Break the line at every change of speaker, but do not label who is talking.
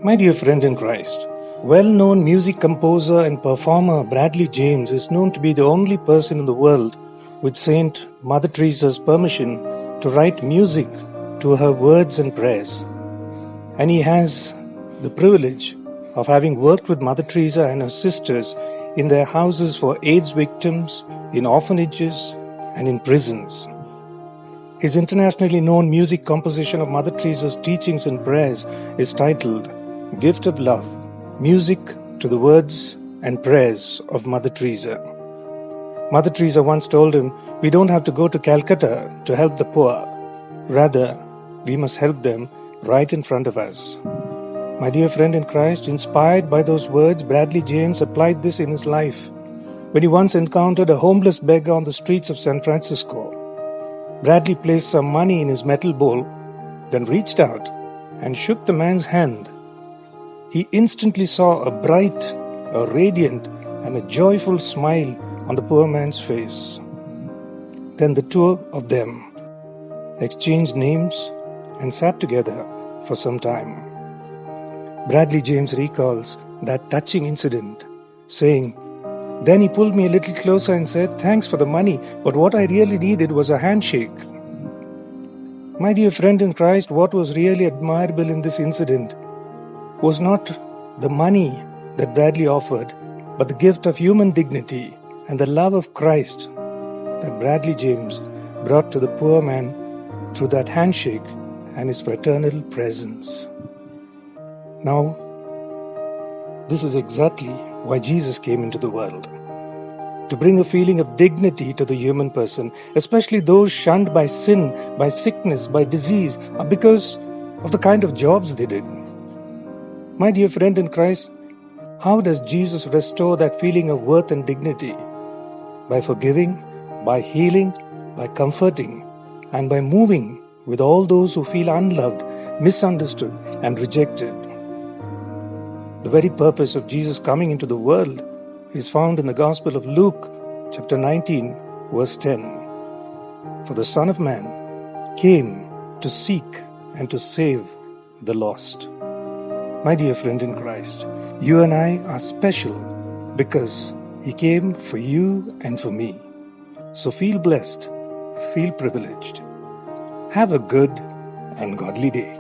My dear friend in Christ, well-known music composer and performer Bradley James is known to be the only person in the world with Saint Mother Teresa's permission to write music to her words and prayers. And he has the privilege of having worked with Mother Teresa and her sisters in their houses for AIDS victims, in orphanages, and in prisons. His internationally known music composition of Mother Teresa's teachings and prayers is titled Gift of Love, Music to the Words and Prayers of Mother Teresa. Mother Teresa once told him, "We don't have to go to Calcutta to help the poor. Rather, we must help them right in front of us." My dear friend in Christ, inspired by those words, Bradley James applied this in his life when he once encountered a homeless beggar on the streets of San Francisco. Bradley placed some money in his metal bowl, then reached out and shook the man's hand. He instantly saw a bright, a radiant, and a joyful smile on the poor man's face. Then the two of them exchanged names and sat together for some time. Bradley James recalls that touching incident, saying, "Then he pulled me a little closer and said, 'Thanks for the money, but what I really needed was a handshake.'" My dear friend in Christ, what was really admirable in this incident was not the money that Bradley offered, but the gift of human dignity and the love of Christ that Bradley James brought to the poor man through that handshake and his fraternal presence. Now, this is exactly why Jesus came into the world. To bring a feeling of dignity to the human person, especially those shunned by sin, by sickness, by disease, because of the kind of jobs they did. My dear friend in Christ, how does Jesus restore that feeling of worth and dignity? By forgiving, by healing, by comforting, and by moving with all those who feel unloved, misunderstood, and rejected. The very purpose of Jesus coming into the world is found in the Gospel of Luke, chapter 19, verse 10. For the Son of Man came to seek and to save the lost. My dear friend in Christ, you and I are special because He came for you and for me. So feel blessed, feel privileged. Have a good and godly day.